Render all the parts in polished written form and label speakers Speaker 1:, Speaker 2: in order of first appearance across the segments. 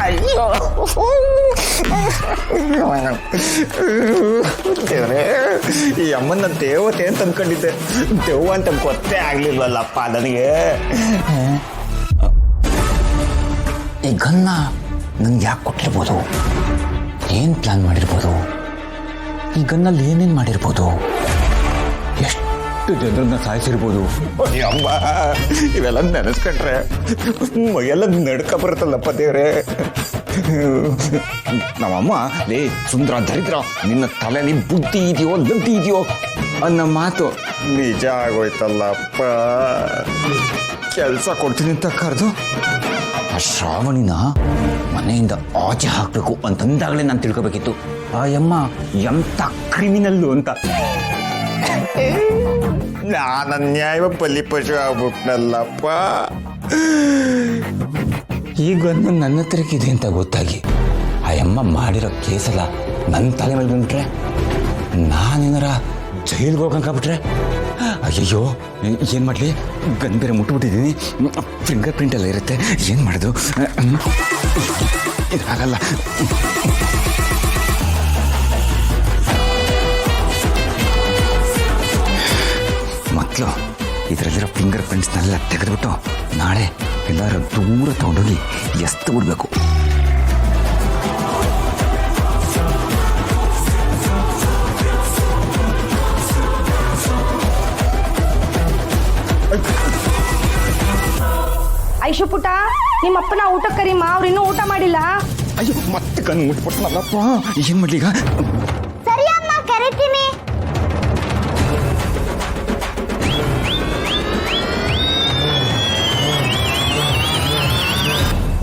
Speaker 1: ಅಯ್ಯೋ ದೇವ್ರೇ, ಈ ಅಮ್ಮನ ದೇವತೆ ಅಂತ ಅಂದ್ಕೊಂಡಿದ್ದೆ, ದೆವ್ವ ಅಂತ ಗೊತ್ತೇ ಆಗ್ಲಿಲ್ವಲ್ಲಪ್ಪ ನನಗೆ. ಈ ಗನ್ನ ನಂಗೆ ಯಾಕೆ ಕೊಟ್ಟಿರ್ಬೋದು? ಏನು ಪ್ಲಾನ್ ಮಾಡಿರ್ಬೋದು? ಈ ಗನ್ನಲ್ಲಿ ಏನೇನು ಮಾಡಿರ್ಬೋದು? ಎಷ್ಟು ಜನರನ್ನ ಸಾಯಿಸಿರ್ಬೋದು? ಅಮ್ಮ, ಇವೆಲ್ಲ ನೆನೆಸ್ಕೊಂಡ್ರೆ ಮೈಯೆಲ್ಲ ನಡ್ಕ ಬರುತ್ತಲ್ಲಪ್ಪ ದೇವ್ರೆ. ನಮ್ಮಮ್ಮ ಲೇ ಸುಂದರ ದರಿದ್ರ, ನಿನ್ನ ತಲೆಯಲ್ಲಿ ಬುದ್ಧಿ ಇದೆಯೋ ಲಬ್ಧಿ ಇದೆಯೋ ಅನ್ನೋ ಮಾತು ನಿಜ ಆಗೋಯ್ತಲ್ಲಪ್ಪ. ಕೆಲಸ ಕೊಡ್ತೀನಿ ಅಂತ ಕರೆದು ಆ ಶ್ರಾವಣಿನ ಮನೆಯಿಂದ ಆಚೆ ಹಾಕಬೇಕು ಅಂತಂದಾಗಲೇ ನಾನು ತಿಳ್ಕೊಬೇಕಿತ್ತು ಆ ಯಮ್ಮ ಎಂಥ ಕ್ರಿಮಿನಲ್ಲು ಅಂತ. ನಾನು ಅನ್ಯಾಯ ಬಲಿಪಶು ಆಗ್ಬಿಟ್ನಲ್ಲಪ್ಪ. ಈಗ ನನ್ನ ಹತ್ರಕ್ಕಿದೆ ಅಂತ ಗೊತ್ತಾಗಿ ಆ ಯಮ್ಮ ಮಾಡಿರೋ ಕೇಸಲ್ಲ ನನ್ನ ತಲೆ ಮೇಲೆ ಬಂದ್ಬಿಟ್ರೆ, ನಾನೇನಾರ ಜೈಲ್ಗೆ ಹೋಗಂಕಾಗ್ಬಿಟ್ರೆ, ಅಯ್ಯಯ್ಯೋ ಏನು ಮಾಡಲಿ? ಗನ್ ಬೇರೆ ಮುಟ್ಬಿಟ್ಟಿದ್ದೀನಿ, ಫಿಂಗರ್ ಪ್ರಿಂಟ್ ಎಲ್ಲ ಇರುತ್ತೆ, ಏನು ಮಾಡೋದು? ಇದಾಗಲ್ಲ. ಮೊದಲು ಇದರಲ್ಲಿರೋ ಫಿಂಗರ್ ಪ್ರಿಂಟ್ಸ್ನೆಲ್ಲ ತೆಗೆದುಬಿಟ್ಟು ನಾಳೆ ಎಲ್ಲರೂ ದೂರ ತಗೊಂಡೋಗಿ ಎಸ್ತು ಬಿಡಬೇಕು.
Speaker 2: ಐಶು ಪುಟ, ನಿಮ್ಮ ಅಪ್ಪನ ಊಟ ಕರಿಮ, ಅವ್ರು ಇನ್ನೂ ಊಟ ಮಾಡಿಲ್ಲ.
Speaker 1: ಅಯ್ಯೋ, ಮತ್ತೆ ಕಣ್ಣು ಮುಟ್ಬಿಟ್ನಲ್ಲಪ್ಪ, ಏನು ಮಾಡ್ಲಿ ಈಗ?
Speaker 3: ಸರಿ ಅಮ್ಮ, ಕರಿತೀನಿ.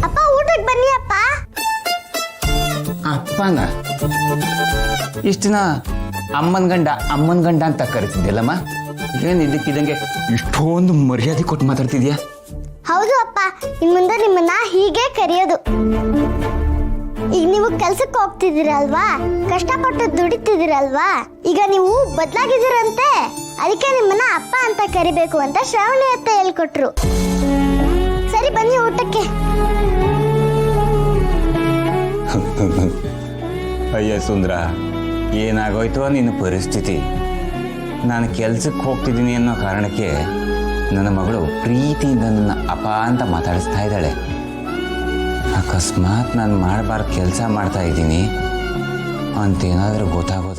Speaker 3: ಅಪ್ಪ ಊಟಕ್ಕೆ ಬನ್ನಿ ಅಪ್ಪ.
Speaker 1: ಅಪ್ಪನ ಇಷ್ಟು ದಿನ ಅಮ್ಮನ ಗಂಡ ಅಂತ ಕರಿತಿದ್ದಿಲ್ಲಮ್ಮ, ಏನು ಇದಕ್ಕಿದಂಗೆ ಇಷ್ಟೊಂದು ಮರ್ಯಾದೆ ಕೊಟ್ಟು ಮಾತಾಡ್ತಿದ್ಯಾ?
Speaker 3: ಹೌದು ಅಪ್ಪ, ಇನ್ ಮುಂದೆ ನಿಮ್ಮನ್ನ ಹೀಗೆ ಕರೆಯೋದು. ಈಗ ನೀವು ಕೆಲ್ಸಕ್ಕೆ ಹೋಗ್ತಿದ್ದೀರಲ್ವಾ, ಕಷ್ಟಪಟ್ಟು ದುಡಿತಿದ್ದೀರಲ್ವಾ, ಈಗ ನೀವು ಬದಲಾಗಿದ್ದೀರಂತೆ, ಅದಕ್ಕೆ ನಿಮ್ಮನ್ನ ಅಪ್ಪ ಅಂತ ಕರಿಬೇಕು ಅಂತ ಶ್ರಾವಣಿ ಅತ್ತೆ ಹೇಳ್ಕೊಟ್ರು. ಸರಿ ಬನ್ನಿ ಊಟಕ್ಕೆ.
Speaker 1: ಅಯ್ಯ ಸುಂದ್ರ, ಏನಾಗೋಯ್ತು ನಿನ್ನ ಪರಿಸ್ಥಿತಿ? ನಾನು ಕೆಲ್ಸಕ್ಕೆ ಹೋಗ್ತಿದ್ದೀನಿ ಅನ್ನೋ ಕಾರಣಕ್ಕೆ ನನ್ನ ಮಗಳು ಪ್ರೀತಿಯಿಂದ ನನ್ನ ಅಪ್ಪ ಅಂತ ಮಾತಾಡಿಸ್ತಾ ಇದ್ದಾಳೆ. ಅಕಸ್ಮಾತ್ ನಾನು ಮಾಡಬಾರ್ದು ಕೆಲಸ ಮಾಡ್ತಾ ಇದ್ದೀನಿ ಅಂತೇನಾದರೂ ಗೊತ್ತಾಗೋ